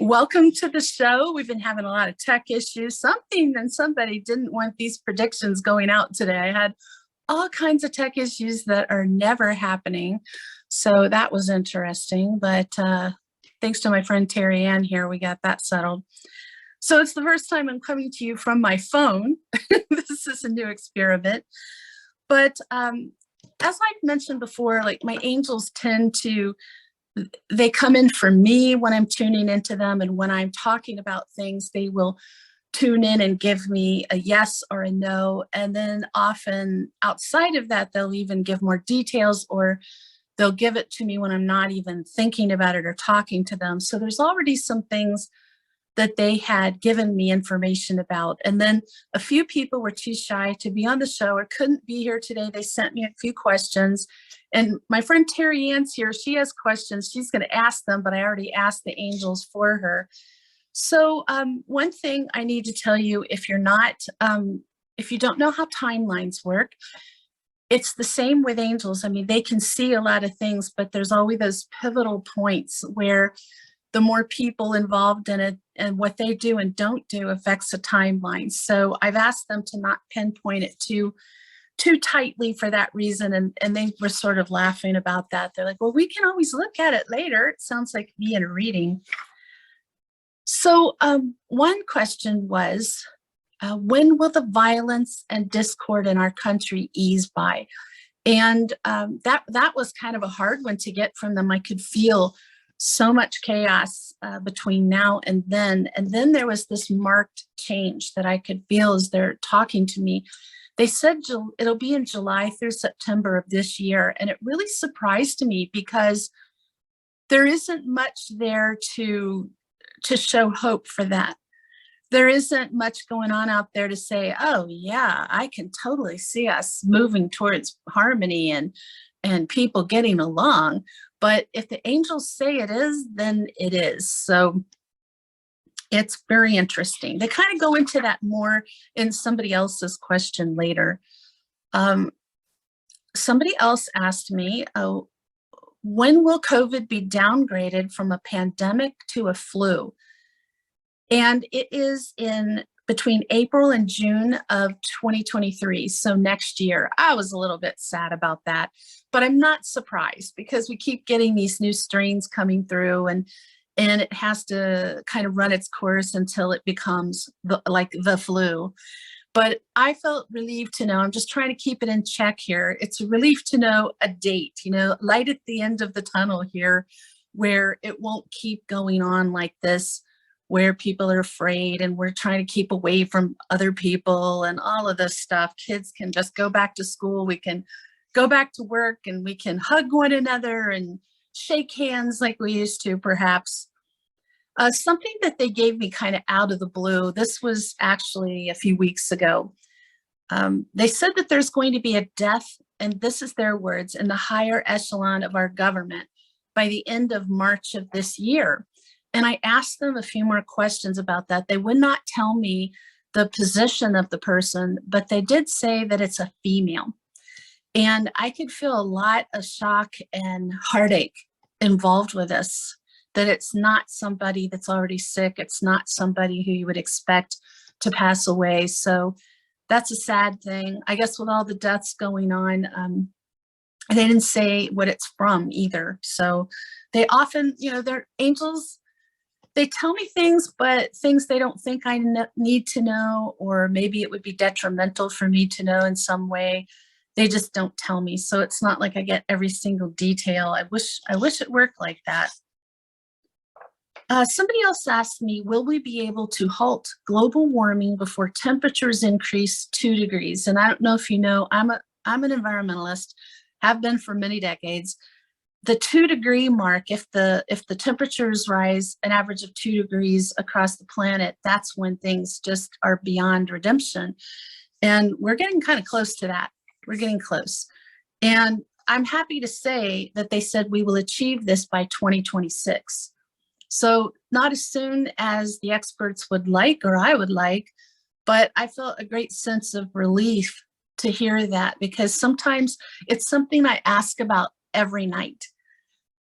Welcome to the show. We've been having a lot of tech issues. Somebody didn't want these predictions going out today. I had all kinds of tech issues that are never happening. So that was interesting. But thanks to my friend Terry Ann here, we got that settled. So it's the first time I'm coming to you from my phone. This is a new experiment. But as I've mentioned before, like my angels they come in for me when I'm tuning into them. And when I'm talking about things, they will tune in and give me a yes or a no. And then often outside of that, they'll even give more details, or they'll give it to me when I'm not even thinking about it or talking to them. So there's already some things that they had given me information about. And then a few people were too shy to be on the show or couldn't be here today. They sent me a few questions. And my friend Terry Ann's here. She has questions. She's going to ask them, but I already asked the angels for her. So one thing I need to tell you, if you don't know how timelines work, it's the same with angels. I mean, they can see a lot of things, but there's always those pivotal points where the more people involved in it and what they do and don't do affects the timeline. So I've asked them to not pinpoint it too tightly for that reason. And they were sort of laughing about that. They're like, well, we can always look at it later. It sounds like me in a reading. So one question was, when will the violence and discord in our country ease by? And that was kind of a hard one to get from them. I could feel so much chaos between now and then. And then there was this marked change that I could feel as they're talking to me. They said it'll be in July through September of this year. And it really surprised me because there isn't much there to show hope for that. There isn't much going on out there to say, oh yeah, I can totally see us moving towards harmony and people getting along. But if the angels say it is, then it is. So it's very interesting. They kind of go into that more in somebody else's question later. Somebody else asked me, when will COVID be downgraded from a pandemic to a flu? And it is in between April and June of 2023, so next year. I was a little bit sad about that, but I'm not surprised because we keep getting these new strains coming through, and it has to kind of run its course until it becomes like the flu. But I felt relieved to know, I'm just trying to keep it in check here. It's a relief to know a date, light at the end of the tunnel here, where it won't keep going on like this, where people are afraid and we're trying to keep away from other people and all of this stuff. Kids can just go back to school. We can go back to work and we can hug one another and shake hands like we used to, perhaps. Something that they gave me kind of out of the blue, this was actually a few weeks ago. They said that there's going to be a death, and this is their words, in the higher echelon of our government by the end of March of this year. And I asked them a few more questions about that. They would not tell me the position of the person, but they did say that it's a female. And I could feel a lot of shock and heartache involved with this, that it's not somebody that's already sick. It's not somebody who you would expect to pass away. So that's a sad thing. I guess with all the deaths going on, they didn't say what it's from either. So they often, they're angels. They tell me things, but things they don't think I need to know, or maybe it would be detrimental for me to know in some way. They just don't tell me. So it's not like I get every single detail. I wish it worked like that. Somebody else asked me, will we be able to halt global warming before temperatures increase 2 degrees? And I don't know if you know, I'm an environmentalist, have been for many decades. The 2 degree mark, if the temperatures rise an average of 2 degrees across the planet, that's when things just are beyond redemption. And we're getting kind of close to that. We're getting close. And I'm happy to say that they said we will achieve this by 2026. So not as soon as the experts would like, or I would like, but I felt a great sense of relief to hear that, because sometimes it's something I ask about every night.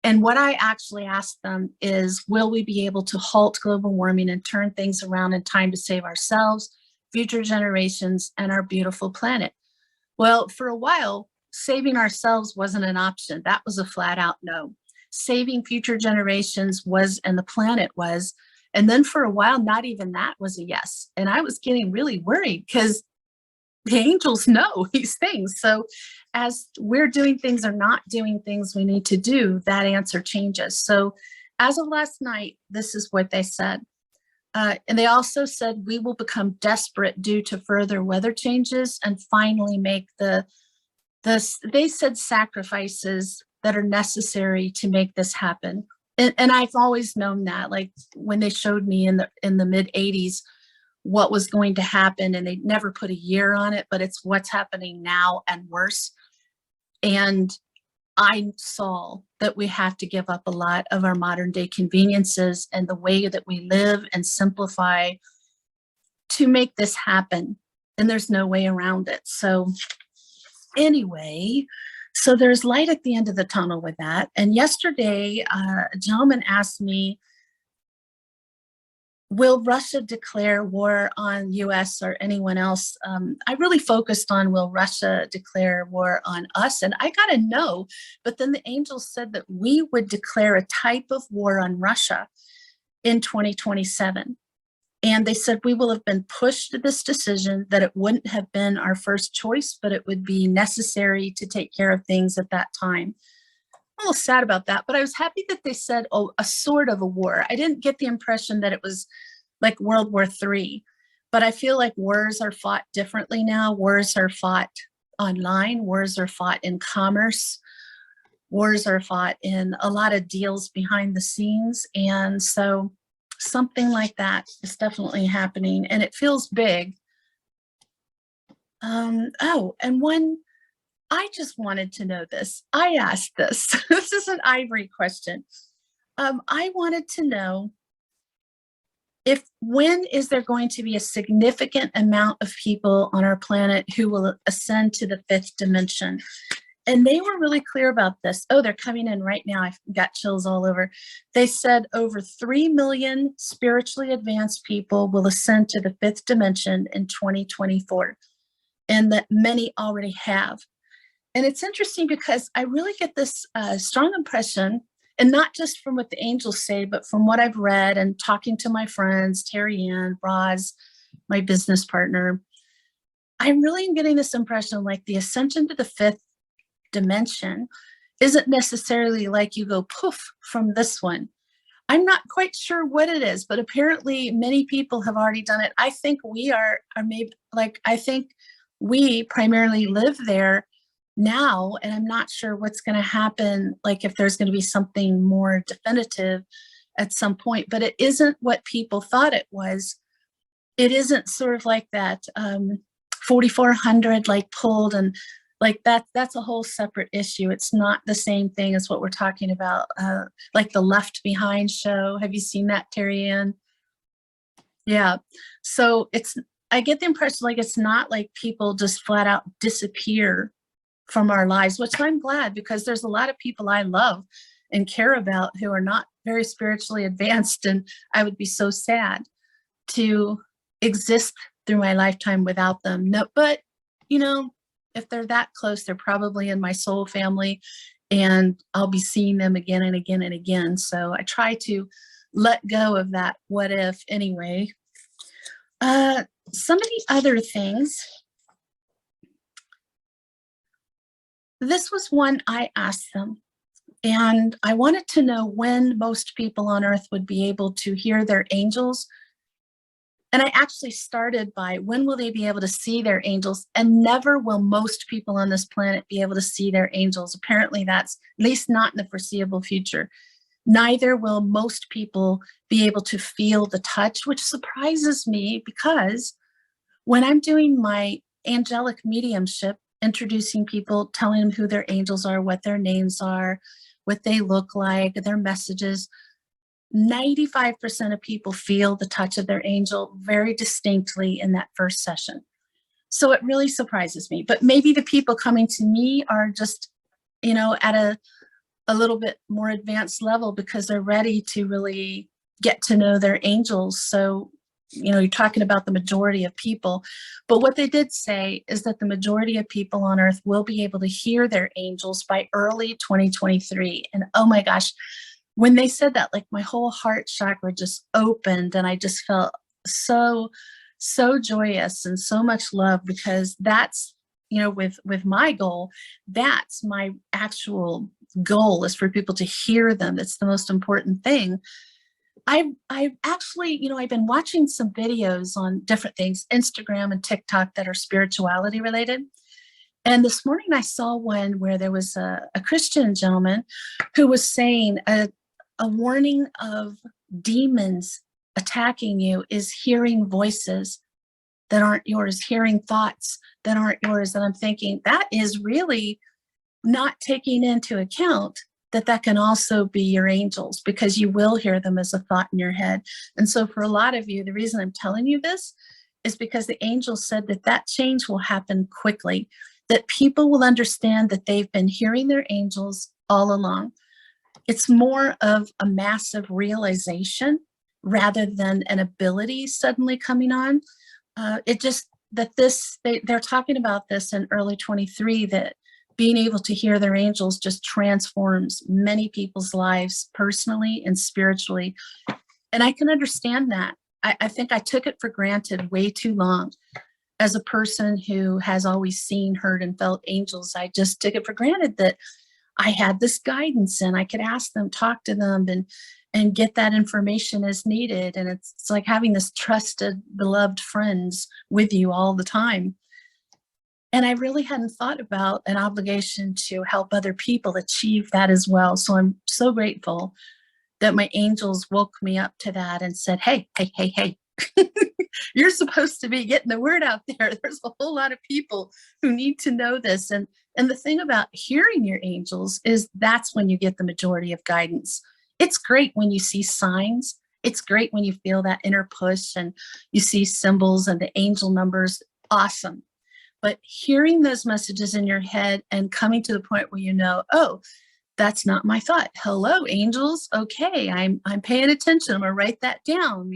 And what I actually asked them is, will we be able to halt global warming and turn things around in time to save ourselves, future generations, and our beautiful planet? Well, for a while, saving ourselves wasn't an option. That was a flat out no. Saving future generations was, and the planet was. And then for a while, not even that was a yes. And I was getting really worried because the angels know these things. So as we're doing things or not doing things we need to do, that answer changes. So as of last night, this is what they said. And they also said we will become desperate due to further weather changes and finally make they said sacrifices that are necessary to make this happen. And I've always known that, like when they showed me in the mid 80s what was going to happen, and they never put a year on it, but it's what's happening now and worse. And I saw that we have to give up a lot of our modern day conveniences and the way that we live and simplify to make this happen. And there's no way around it. So anyway, so there's light at the end of the tunnel with that. And yesterday, a gentleman asked me, will Russia declare war on US or anyone else? I really focused on, will Russia declare war on us? And I got a no, but then the angels said that we would declare a type of war on Russia in 2027. And they said we will have been pushed to this decision, that it wouldn't have been our first choice, but it would be necessary to take care of things at that time. I'm a little sad about that, but I was happy that they said, oh, a sort of a war. I didn't get the impression that it was like World War III, but I feel like wars are fought differently now. Wars are fought online. Wars are fought in commerce. Wars are fought in a lot of deals behind the scenes. And so something like that is definitely happening, and it feels big. Oh, and one, I just wanted to know this. I asked this. This is an Ivory question. I wanted to know when is there going to be a significant amount of people on our planet who will ascend to the fifth dimension? And they were really clear about this. Oh, they're coming in right now. I've got chills all over. They said over 3 million spiritually advanced people will ascend to the fifth dimension in 2024, and that many already have. And it's interesting because I really get this strong impression, and not just from what the angels say, but from what I've read and talking to my friends, Terry Ann, Roz, my business partner. I'm really getting this impression like the ascension to the fifth dimension isn't necessarily like you go poof from this one. I'm not quite sure what it is, but apparently many people have already done it. I think we are maybe like, I think we primarily live there now, and I'm not sure what's going to happen, like if there's going to be something more definitive at some point, but it isn't what people thought it was. It isn't sort of like that 4,400 like pulled and like that's a whole separate issue. It's not the same thing as what we're talking about, like the Left Behind show. Have you seen that, Terry Ann? Yeah. So I get the impression like it's not like people just flat out disappear from our lives, which I'm glad, because there's a lot of people I love and care about who are not very spiritually advanced. And I would be so sad to exist through my lifetime without them. No, but you know, if they're that close, they're probably in my soul family, and I'll be seeing them again and again and again. So I try to let go of that what if anyway. Some of the other things. This was one I asked them, and I wanted to know when most people on earth would be able to hear their angels. And I actually started by, when will they be able to see their angels? And never will most people on this planet be able to see their angels. Apparently that's at least not in the foreseeable future. Neither will most people be able to feel the touch, which surprises me, because when I'm doing my angelic mediumship, introducing people, telling them who their angels are, what their names are, what they look like, their messages, 95% of people feel the touch of their angel very distinctly in that first session. So it really surprises me. But maybe the people coming to me are just, at a a little bit more advanced level because they're ready to really get to know their angels. So, you're talking about the majority of people, but what they did say is that the majority of people on earth will be able to hear their angels by early 2023. And oh my gosh, when they said that, like my whole heart chakra just opened and I just felt so, so joyous and so much love, because that's, with my goal, that's my actual goal, is for people to hear them. It's the most important thing. I've actually, I've been watching some videos on different things, Instagram and TikTok, that are spirituality related. And this morning I saw one where there was a Christian gentleman who was saying a warning of demons attacking you is hearing voices that aren't yours, hearing thoughts that aren't yours. And I'm thinking that is really not taking into account that can also be your angels, because you will hear them as a thought in your head. And so for a lot of you, the reason I'm telling you this is because the angels said that change will happen quickly, that people will understand that they've been hearing their angels all along. It's more of a massive realization rather than an ability suddenly coming on. They're talking about this in early 23, that being able to hear their angels just transforms many people's lives personally and spiritually. And I can understand that. I think I took it for granted way too long. As a person who has always seen, heard, and felt angels, I just took it for granted that I had this guidance and I could ask them, talk to them, and get that information as needed. And it's like having this trusted, beloved friends with you all the time. And I really hadn't thought about an obligation to help other people achieve that as well. So I'm so grateful that my angels woke me up to that and said, hey, you're supposed to be getting the word out there. There's a whole lot of people who need to know this. And the thing about hearing your angels is that's when you get the majority of guidance. It's great when you see signs. It's great when you feel that inner push and you see symbols and the angel numbers. Awesome. But hearing those messages in your head and coming to the point where oh, that's not my thought. Hello, angels. Okay, I'm paying attention. I'm gonna write that down.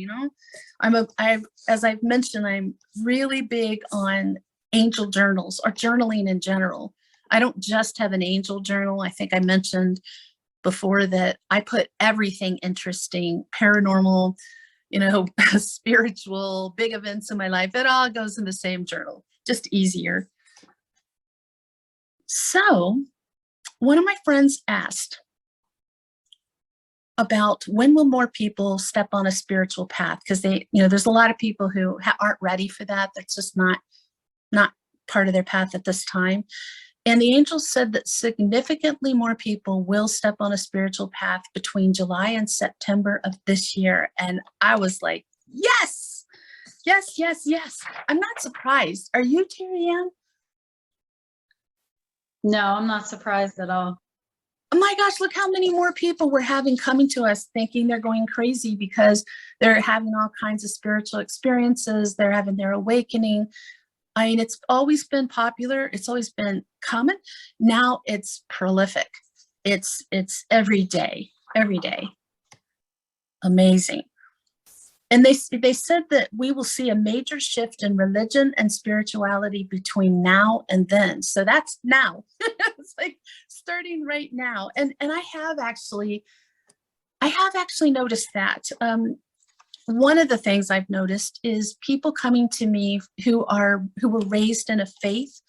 As I've mentioned, I'm really big on angel journals or journaling in general. I don't just have an angel journal. I think I mentioned before that I put everything interesting, paranormal, spiritual, big events in my life. It all goes in the same journal, just easier. So one of my friends asked about when will more people step on a spiritual path? Because there's a lot of people who aren't ready for that. That's just not part of their path at this time. And the angels said that significantly more people will step on a spiritual path between July and September of this year. And I was like, yes, yes, yes, yes. I'm not surprised. Are you, Terry Ann? No, I'm not surprised at all. Oh my gosh, look how many more people we're having coming to us thinking they're going crazy because they're having all kinds of spiritual experiences. They're having their awakening. I mean, it's always been popular. It's always been common. Now it's prolific. It's every day. Amazing. And they said that we will see a major shift in religion and spirituality between now and then. So that's now. It's like starting right now. And I have actually noticed that. One of the things I've noticed is people coming to me who were raised in a faith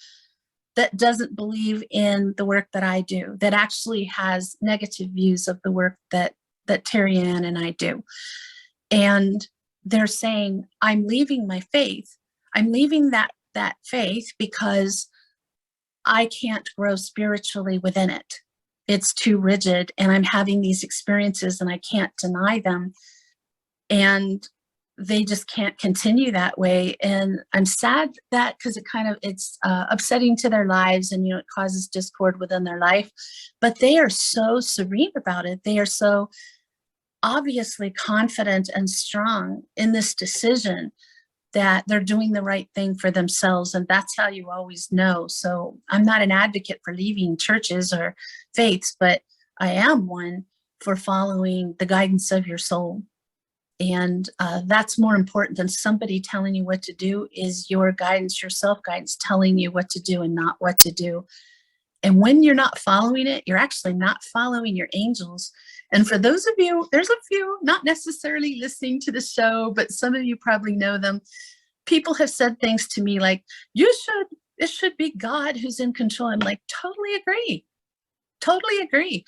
that doesn't believe in the work that I do, that actually has negative views of the work that Terry Ann and I do. And they're saying, I'm leaving my faith. I'm leaving that faith because I can't grow spiritually within it. It's too rigid, and I'm having these experiences and I can't deny them. And they just can't continue that way. And I'm sad that because it's upsetting to their lives, and it causes discord within their life. But they are so serene about it. They are so obviously confident and strong in this decision that they're doing the right thing for themselves. And that's how you always know. So I'm not an advocate for leaving churches or faiths, but I am one for following the guidance of your soul. And that's more important than somebody telling you what to do, is your guidance, your self-guidance telling you what to do and not what to do. And when you're not following it, you're actually not following your angels. And for those of you, there's a few not necessarily listening to the show, but some of you probably know them. People have said things to me like, it should be God who's in control. I'm like, totally agree. Totally agree.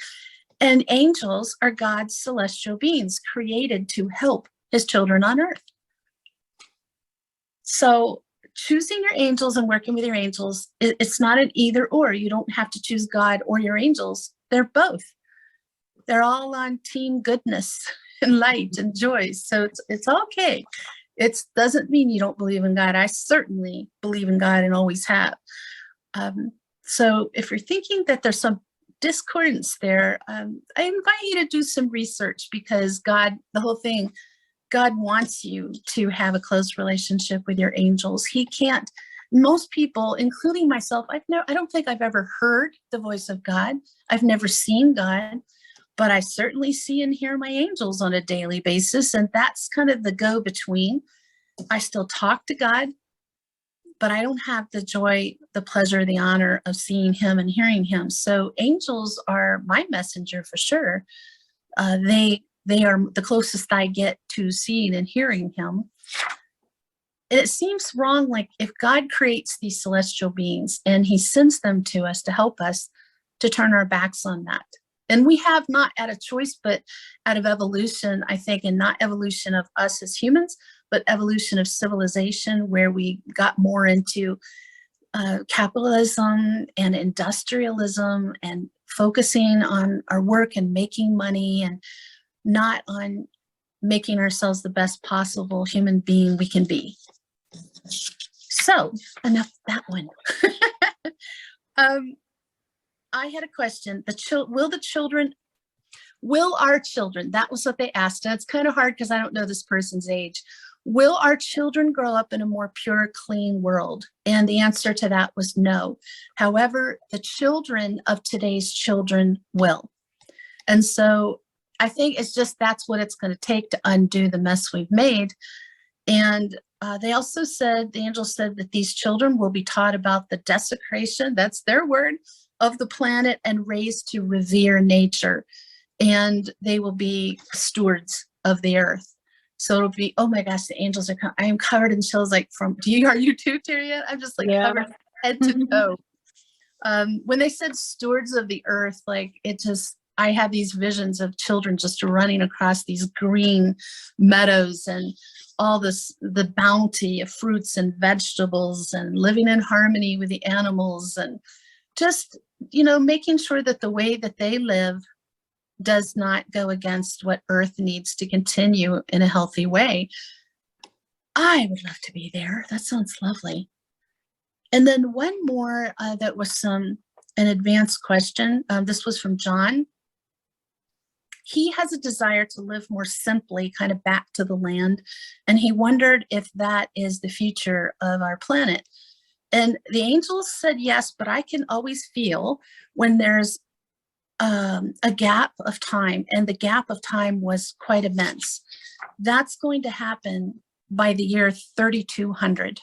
And angels are God's celestial beings created to help his children on earth. So choosing your angels and working with your angels, it's not an either or. You don't have to choose God or your angels. They're both. They're all on team goodness and light and joy. So it's okay. It doesn't mean you don't believe in God. I certainly believe in God and always have. So if you're thinking that there's some discordance there, I invite you to do some research, because God, the whole thing, God wants you to have a close relationship with your angels. He can't, most people, including myself, I don't think I've ever heard the voice of God. I've never seen God, but I certainly see and hear my angels on a daily basis. And that's kind of the go-between. I still talk to God, but I don't have the joy, the pleasure, the honor of seeing him and hearing him. So angels are my messenger for sure. They are the closest I get to seeing and hearing him. And it seems wrong, like if God creates these celestial beings and he sends them to us to help us, to turn our backs on that. And we have, not out of choice, but out of evolution, I think, and not evolution of us as humans, but evolution of civilization, where we got more into capitalism and industrialism and focusing on our work and making money, and not on making ourselves the best possible human being we can be. So enough of that one. I had a question. Will our children, that was what they asked. And it's kind of hard because I don't know this person's age. Will our children grow up in a more pure, clean world? And the answer to that was no. However, the children of today's children will. And so I think it's just, that's what it's going to take to undo the mess we've made. And they also said, the angel said, that these children will be taught about the desecration, that's their word, of the planet, and raised to revere nature. And they will be stewards of the earth. So it'll be, oh my gosh, the angels are coming. I am covered in chills, like from, are you too, Tyria? I'm just like covered head to toe. When they said stewards of the earth, like it just, I had these visions of children just running across these green meadows and all this, the bounty of fruits and vegetables, and living in harmony with the animals, and just, making sure that the way that they live does not go against what Earth needs to continue in a healthy way. I would love to be there. That sounds lovely. And then one more that was an advanced question. This was from John. He has a desire to live more simply, kind of back to the land. And he wondered if that is the future of our planet. And the angels said yes, but I can always feel when there's a gap of time, and the gap of time was quite immense. That's going to happen by the year 3200,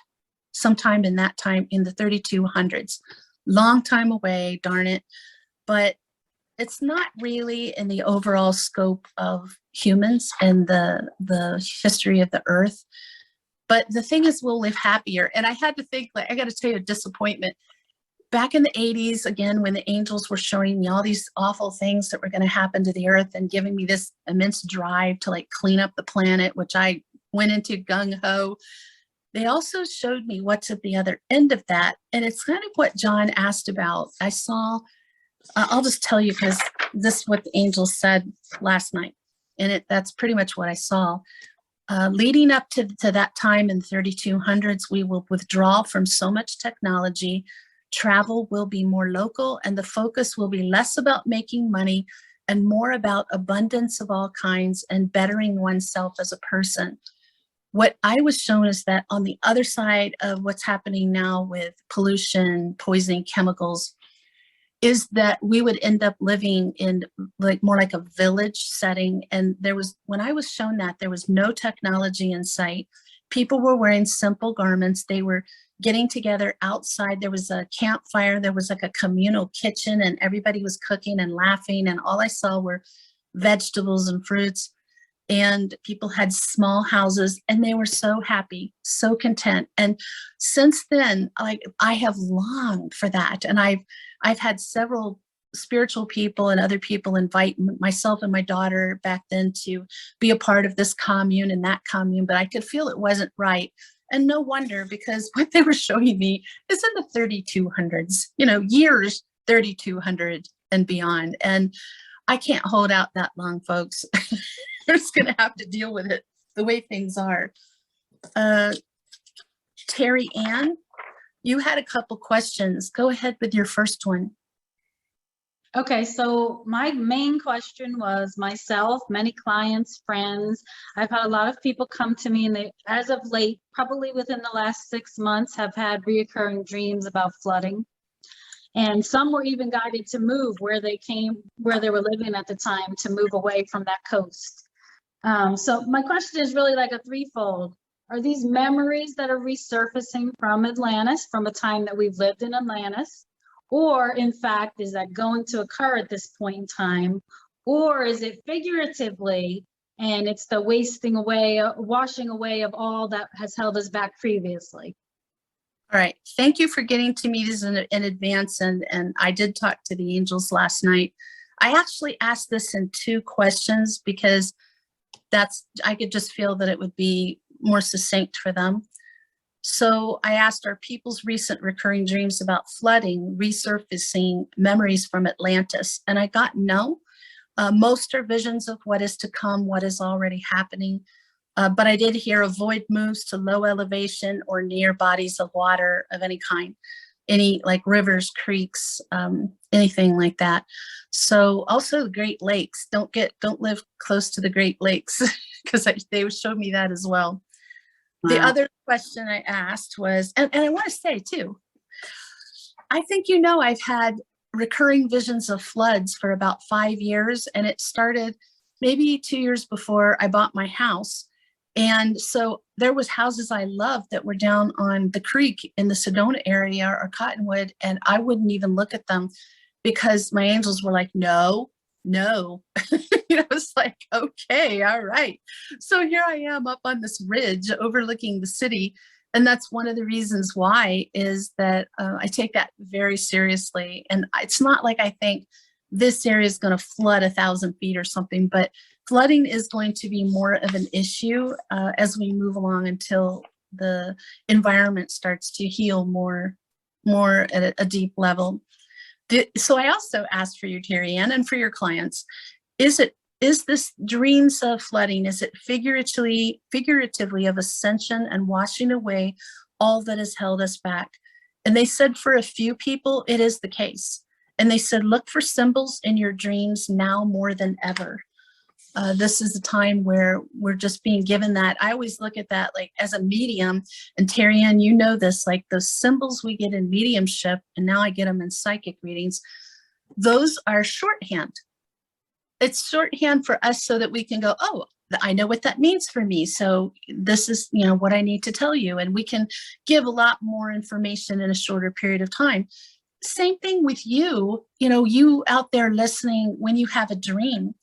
sometime in that time, in the 3200s. Long time away, darn it. But it's not really in the overall scope of humans and the history of the earth. But the thing is, we'll live happier. And I had to think, like, I got to tell you a disappointment. Back in the 80s, again, when the angels were showing me all these awful things that were going to happen to the earth and giving me this immense drive to like clean up the planet, which I went into gung-ho, they also showed me what's at the other end of that. And it's kind of what John asked about. I saw, I'll just tell you, because this is what the angels said last night. And that's pretty much what I saw. Leading up to that time in the 3200s, we will withdraw from so much technology. Travel will be more local, and the focus will be less about making money and more about abundance of all kinds and bettering oneself as a person. What I was shown is that on the other side of what's happening now with pollution, poisoning chemicals, is that we would end up living in like more like a village setting. And when I was shown that, there was no technology in sight. People were wearing simple garments. They were getting together outside. There was a campfire. There was like a communal kitchen, and everybody was cooking and laughing. And all I saw were vegetables and fruits. And people had small houses, and they were so happy, so content. And since then, like, I have longed for that. And I've had several spiritual people and other people invite myself and my daughter back then to be a part of this commune and that commune, but I could feel it wasn't right. And no wonder, because what they were showing me is in the 3200s, years 3200 and beyond. And I can't hold out that long, folks. We're just going to have to deal with it the way things are. Terry Ann, you had a couple questions. Go ahead with your first one. Okay, so my main question was myself, many clients, friends. I've had a lot of people come to me, and they, as of late, probably within the last 6 months, have had reoccurring dreams about flooding. And some were even guided to move where they were living at the time, to move away from that coast. So my question is really like a threefold. Are these memories that are resurfacing from Atlantis, from a time that we've lived in Atlantis? Or in fact, is that going to occur at this point in time? Or is it figuratively, and it's the washing away of all that has held us back previously? All right. Thank you for getting to me this in advance. And I did talk to the angels last night. I actually asked this in 2 questions because I could just feel that it would be more succinct for them. So I asked, are people's recent recurring dreams about flooding resurfacing memories from Atlantis? And I got no. Most are visions of what is to come, what is already happening. But I did hear avoid moves to low elevation or near bodies of water of any kind, any like rivers, creeks, anything like that. So also the Great Lakes, don't live close to the Great Lakes, because they showed me that as well. Wow. The other question I asked was, and I want to say too, I think I've had recurring visions of floods for about 5 years, and it started maybe 2 years before I bought my house. And so there was houses I loved that were down on the creek in the Sedona area or Cottonwood, and I wouldn't even look at them because my angels were like, no. It's like, okay, all right. So here I am up on this ridge overlooking the city. And that's one of the reasons why is that I take that very seriously. And it's not like I think this area is going to flood 1,000 feet or something, but flooding is going to be more of an issue as we move along until the environment starts to heal more at a deep level. So I also asked for you, Terry Ann, and for your clients, is this dreams of flooding, is it figuratively of ascension and washing away all that has held us back? And they said for a few people, it is the case. And they said, look for symbols in your dreams now more than ever. This is a time where we're just being given that. I always look at that like as a medium, and Terry Ann, you know this, like those symbols we get in mediumship, and now I get them in psychic readings. Those are shorthand. It's shorthand for us so that we can go, oh, I know what that means for me. So this is, what I need to tell you. And we can give a lot more information in a shorter period of time. Same thing with you, you out there listening, when you have a dream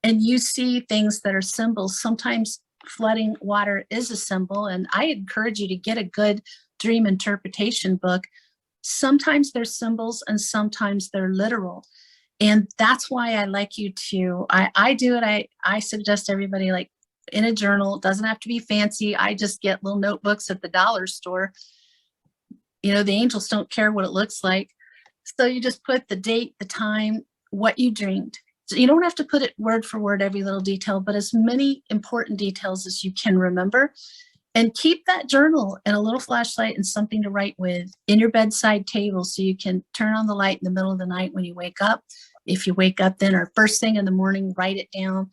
and you see things that are symbols, sometimes flooding water is a symbol. And I encourage you to get a good dream interpretation book. Sometimes they're symbols and sometimes they're literal. And that's why I like you to, I do it. I suggest everybody like in a journal. It doesn't have to be fancy. I just get little notebooks at the dollar store. The angels don't care what it looks like. So you just put the date, the time, what you dreamed. So you don't have to put it word for word, every little detail, but as many important details as you can remember. And keep that journal and a little flashlight and something to write with in your bedside table so you can turn on the light in the middle of the night when you wake up. If you wake up then or first thing in the morning, write it down.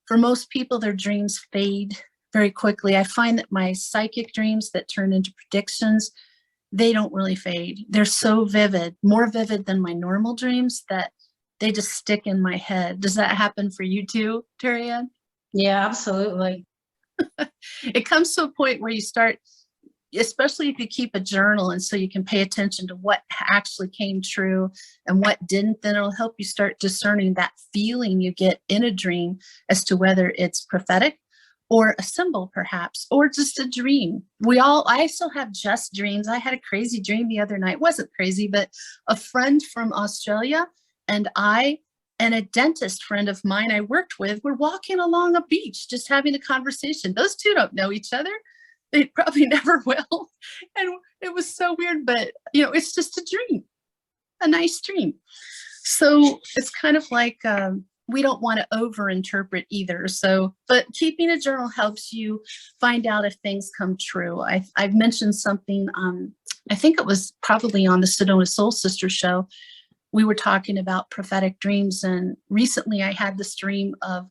For most people, their dreams fade very quickly. I find that my psychic dreams that turn into predictions they don't really fade. They're so vivid, more vivid than my normal dreams, that they just stick in my head. Does that happen for you too, Terry Ann? Yeah, absolutely. It comes to a point where you start, especially if you keep a journal, and so you can pay attention to what actually came true and what didn't, then it'll help you start discerning that feeling you get in a dream as to whether it's prophetic or a symbol perhaps, or just a dream. I still have just dreams. I had a crazy dream the other night. It wasn't crazy, but a friend from Australia and I and a dentist friend of mine I worked with were walking along a beach, just having a conversation. Those two don't know each other. They probably never will. And it was so weird, but it's just a dream, a nice dream. So it's kind of like, we don't want to overinterpret either. So, but keeping a journal helps you find out if things come true. I've mentioned something, I think it was probably on the Sedona Soul Sister show. We were talking about prophetic dreams, and recently I had this dream of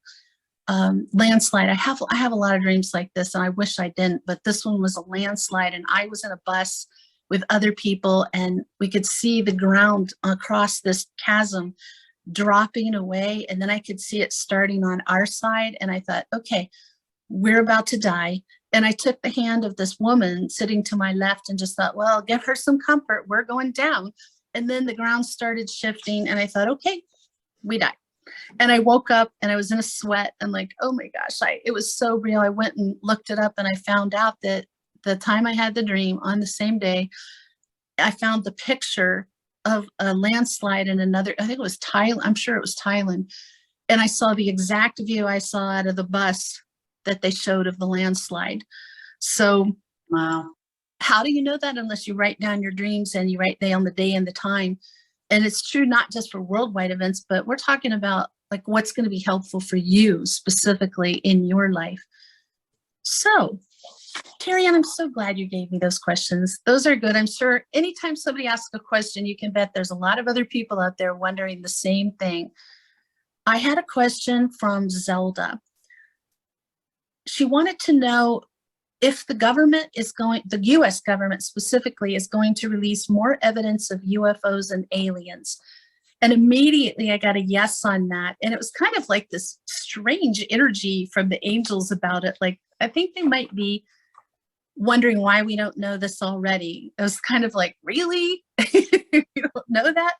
landslide. I have a lot of dreams like this, and I wish I didn't, but this one was a landslide, and I was in a bus with other people, and we could see the ground across this chasm dropping away, and then I could see it starting on our side, and I thought, okay, we're about to die. And I took the hand of this woman sitting to my left and just thought, well, give her some comfort, we're going down. And then the ground started shifting, and I thought, okay, we died. And I woke up and I was in a sweat. I'm like, oh my gosh, it was so real. I went and looked it up, and I found out that the time I had the dream, on the same day, I found the picture of a landslide in another, I think it was Thailand. I'm sure it was Thailand. And I saw the exact view I saw out of the bus that they showed of the landslide. So, Wow. How do you know that unless you write down your dreams and you write down the day and the time? And it's true not just for worldwide events, but we're talking about like what's going to be helpful for you specifically in your life. So, Terry Ann, I'm so glad you gave me those questions. Those are good. I'm sure anytime somebody asks a question, you can bet there's a lot of other people out there wondering the same thing. I had a question from Zelda. She wanted to know if the US government specifically, is going to release more evidence of UFOs and aliens. And immediately I got a yes on that. And it was kind of like this strange energy from the angels about it. Like, I think they might be wondering why we don't know this already. It was kind of like, really? You don't know that?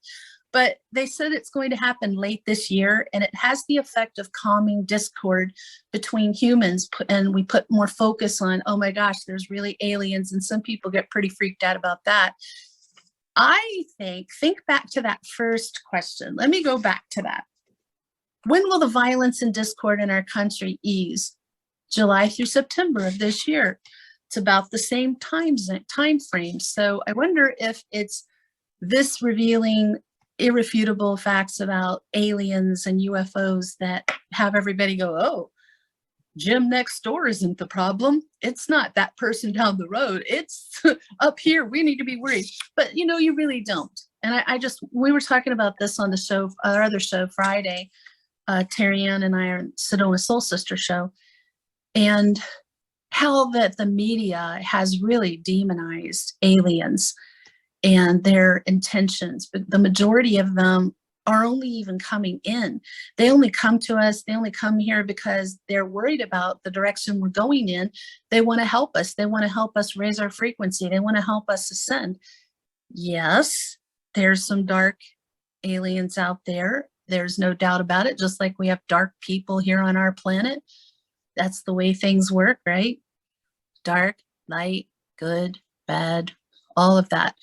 But they said it's going to happen late this year, and it has the effect of calming discord between humans. And we put more focus on, oh my gosh, there's really aliens. And some people get pretty freaked out about that. I think back to that first question. Let me go back to that. When will the violence and discord in our country ease? July through September of this year. It's about the same time frame. So I wonder if it's this revealing irrefutable facts about aliens and UFOs that have everybody go, oh, Jim next door isn't the problem. It's not that person down the road. It's up here. We need to be worried. But you really don't. And we were talking about this on the show, our other show Friday, Terry Ann and I are Sedona Soul Sister show, and how that the media has really demonized aliens and their intentions, but the majority of them are only even coming in. They only come to us, they only come here because they're worried about the direction we're going in. They want to help us. They want to help us raise our frequency. They want to help us ascend. Yes, there's some dark aliens out there. There's no doubt about it, just like we have dark people here on our planet. That's the way things work, right? Dark, light, good, bad, all of that.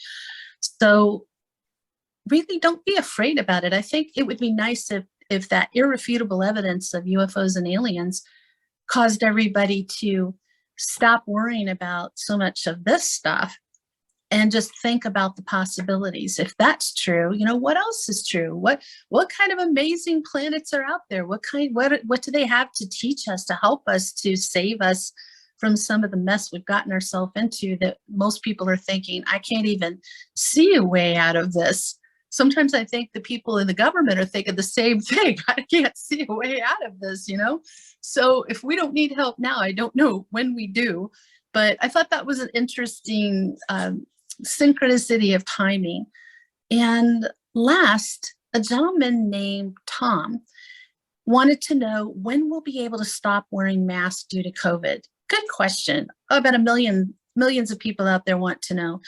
So really don't be afraid about it. I think it would be nice if that irrefutable evidence of UFOs and aliens caused everybody to stop worrying about so much of this stuff and just think about the possibilities. If that's true, what else is true? What kind of amazing planets are out there? What do they have to teach us, to help us, to save us from some of the mess we've gotten ourselves into, that most people are thinking, I can't even see a way out of this. Sometimes I think the people in the government are thinking the same thing. I can't see a way out of this, So if we don't need help now, I don't know when we do. But I thought that was an interesting synchronicity of timing. And last, a gentleman named Tom wanted to know when we'll be able to stop wearing masks due to COVID. Good question. About millions of people out there want to know.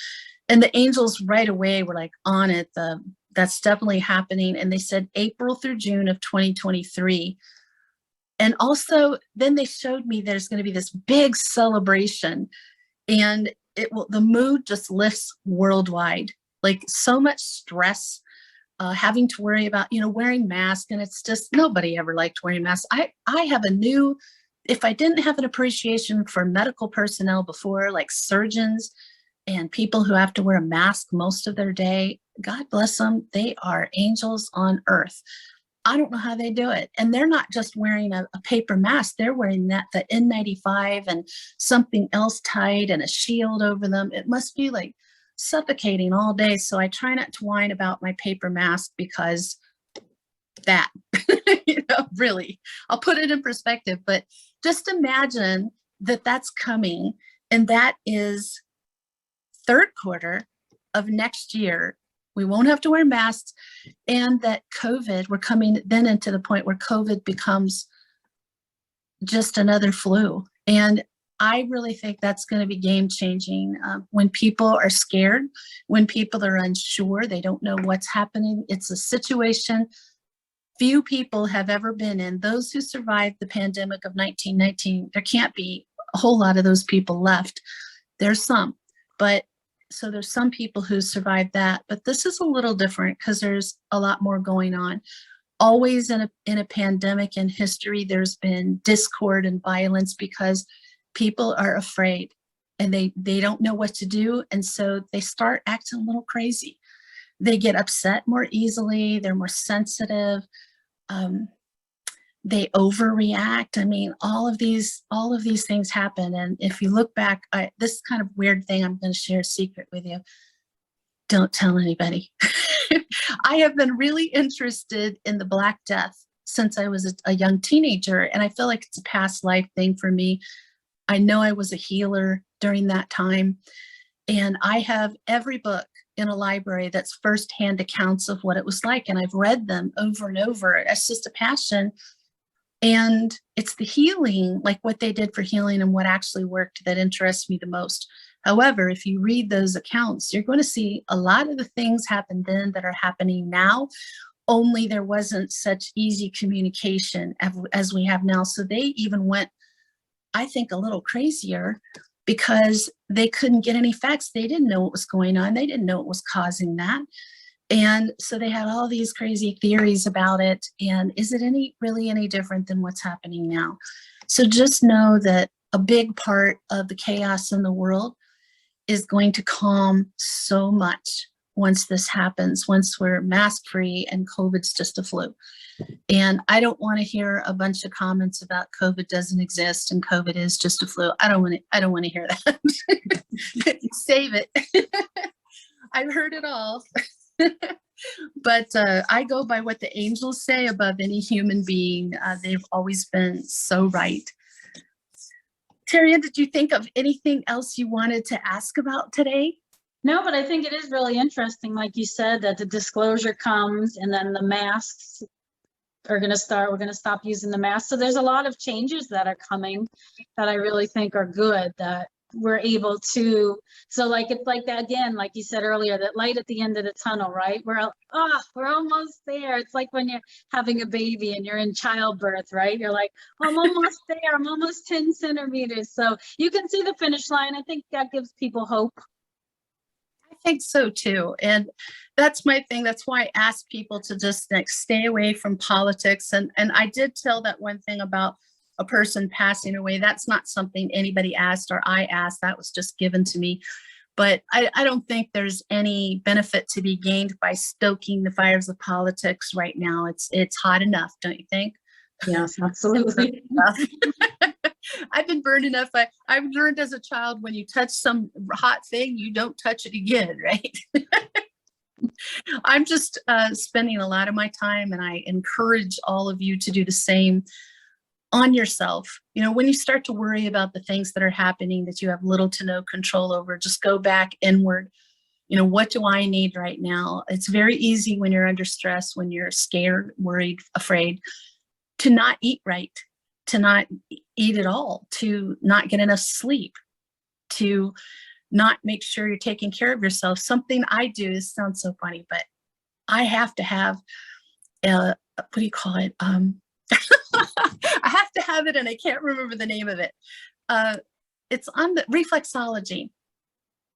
And the angels right away were like on it. That's definitely happening. And they said April through June of 2023. And also then they showed me there's going to be this big celebration, and the mood just lifts worldwide. Like so much stress, having to worry about, wearing masks. And it's just, nobody ever liked wearing masks. I have if I didn't have an appreciation for medical personnel before, like surgeons and people who have to wear a mask most of their day, God bless them. They are angels on earth. I don't know how they do it. And they're not just wearing a paper mask. They're wearing the N95 and something else tight and a shield over them. It must be like suffocating all day. So I try not to whine about my paper mask, because that, really, I'll put it in perspective. But just imagine that that's coming, and that is third quarter of next year. We won't have to wear masks, and that we're coming then into the point where COVID becomes just another flu. And I really think that's going to be game changing. When people are scared, when people are unsure, they don't know what's happening. It's a situation few people have ever been in. Those who survived the pandemic of 1919, there can't be a whole lot of those people left. There's some, so there's some people who survived that, but this is a little different because there's a lot more going on. Always in a pandemic in history, there's been discord and violence because people are afraid and they don't know what to do. And so they start acting a little crazy. They get upset more easily. They're more sensitive. They overreact. I mean, all of these things happen. And if you look back, this kind of weird thing, I'm going to share a secret with you. Don't tell anybody. I have been really interested in the Black Death since I was a young teenager. And I feel like it's a past life thing for me. I know I was a healer during that time. And I have every book in a library that's firsthand accounts of what it was like. And I've read them over and over. It's just a passion. And it's the healing, like what they did for healing and what actually worked, that interests me the most. However, if you read those accounts, you're going to see a lot of the things happened then that are happening now, only there wasn't such easy communication as we have now. So they even went, I think, a little crazier because they couldn't get any facts. They didn't know what was going on. They didn't know what was causing that. And so they had all these crazy theories about it. And is it really any different than what's happening now? So just know that a big part of the chaos in the world is going to calm so much once this happens, once we're mask free and COVID's just a flu. And I don't want to hear a bunch of comments about COVID doesn't exist and COVID is just a flu. I don't want to hear that. Save it. I've heard it all. But I go by what the angels say above any human being. They've always been so right. Terry, did you think of anything else you wanted to ask about today? No, but I think it is really interesting, like you said, that the disclosure comes and then the masks are going to start. We're going to stop using the mask. So there's a lot of changes that are coming that I really think are good, that we're able to. So like, it's like that again, like you said earlier, that light at the end of the tunnel, right? We're almost there. It's like when you're having a baby and you're in childbirth, right? You're like, I'm almost there. I'm almost 10 centimeters. So you can see the finish line. I think that gives people hope. I think so too. And that's my thing. That's why I ask people to just stay away from politics. And I did tell that one thing about a person passing away. That's not something anybody asked or I asked. That was just given to me. But I don't think there's any benefit to be gained by stoking the fires of politics right now. It's hot enough, don't you think? Yes, absolutely. I've been burned enough. I've learned as a child, when you touch some hot thing, you don't touch it again, right? I'm just spending a lot of my time, and I encourage all of you to do the same on yourself. You know, when you start to worry about the things that are happening that you have little to no control over, just go back inward. what do I need right now? It's very easy when you're under stress, when you're scared, worried, afraid, to not eat right, to not eat at all, to not get enough sleep, to not make sure you're taking care of yourself. Something I do, this sounds so funny, but I have to have what do you call it? I have to have it, and I can't remember the name of it. It's on the reflexology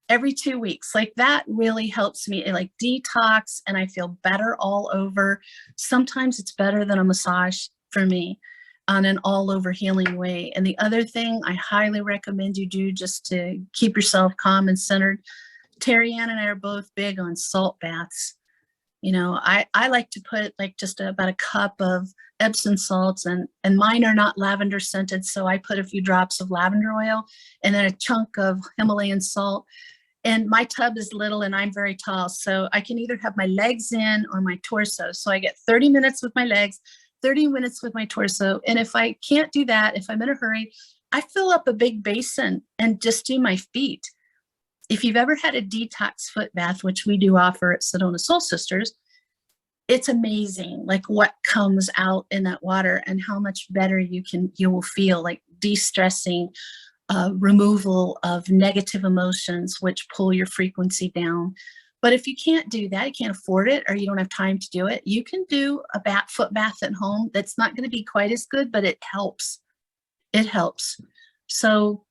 every 2 weeks. Like that really helps me. It like detox, and I feel better all over. Sometimes it's better than a massage for me on an all over healing way. And the other thing I highly recommend you do just to keep yourself calm and centered, Terry Ann and I are both big on salt baths. I like to put like just about a cup of Epsom salts, and mine are not lavender scented. So I put a few drops of lavender oil and then a chunk of Himalayan salt. And my tub is little and I'm very tall. So I can either have my legs in or my torso. So I get 30 minutes with my legs, 30 minutes with my torso. And if I can't do that, if I'm in a hurry, I fill up a big basin and just do my feet. If you've ever had a detox foot bath, which we do offer at Sedona Soul Sisters, it's amazing, like what comes out in that water and how much better you will feel, like de-stressing, removal of negative emotions, which pull your frequency down. But if you can't do that, you can't afford it, or you don't have time to do it, you can do a foot bath at home. That's not going to be quite as good, but it helps. It helps. So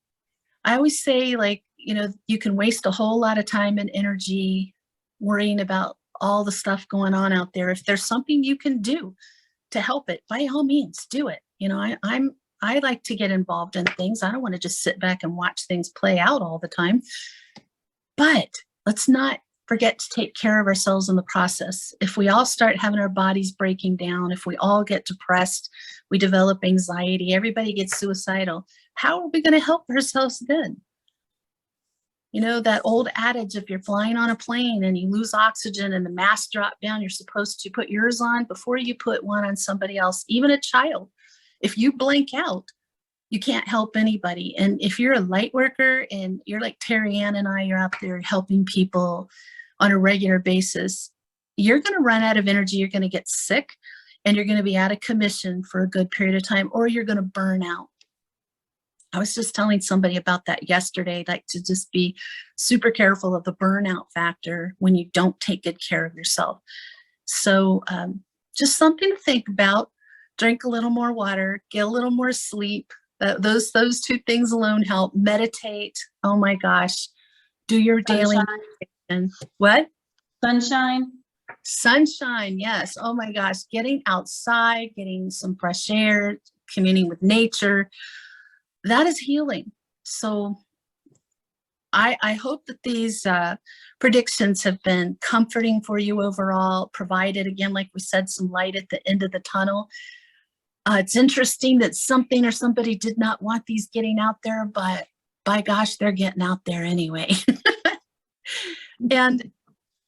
I always say, like, you can waste a whole lot of time and energy worrying about all the stuff going on out there. If there's something you can do to help it, by all means, do it. I like to get involved in things. I don't want to just sit back and watch things play out all the time. But let's not forget to take care of ourselves in the process. If we all start having our bodies breaking down, if we all get depressed, we develop anxiety, everybody gets suicidal, how are we going to help ourselves then? That old adage, if you're flying on a plane and you lose oxygen and the mask drop down, you're supposed to put yours on before you put one on somebody else, even a child. If you blank out, you can't help anybody. And if you're a light worker and you're like Terry Ann and I, you're out there helping people on a regular basis, you're going to run out of energy, you're going to get sick, and you're going to be out of commission for a good period of time, or you're going to burn out. I was just telling somebody about that yesterday, like to just be super careful of the burnout factor when you don't take good care of yourself. So just something to think about. Drink a little more water, get a little more sleep. Those two things alone help. Meditate. Oh my gosh. Do your daily meditation. What? Sunshine. Sunshine, yes. Oh my gosh. Getting outside, getting some fresh air, communing with nature. That is healing. So I hope that these predictions have been comforting for you overall, provided, again, like we said, some light at the end of the tunnel. It's interesting that something or somebody did not want these getting out there, but by gosh, they're getting out there anyway. And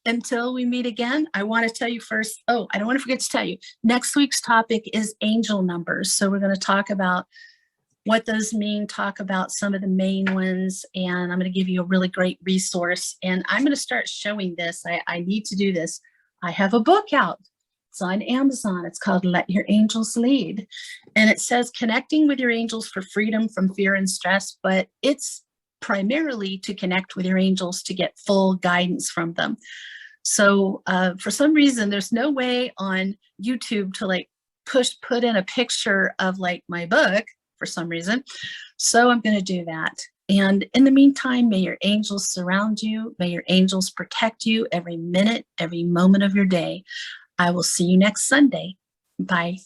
until we meet again, I want to tell you first, I don't want to forget to tell you, next week's topic is angel numbers. So we're going to talk about what those mean, talk about some of the main ones, and I'm going to give you a really great resource. And I'm going to start showing this. I need to do this. I have a book out. It's on Amazon. It's called Let Your Angels Lead. And it says connecting with your angels for freedom from fear and stress, but it's primarily to connect with your angels to get full guidance from them. So for some reason, there's no way on YouTube to like put in a picture of like my book for some reason. So I'm going to do that. And in the meantime, may your angels surround you. May your angels protect you every minute, every moment of your day. I will see you next Sunday. Bye.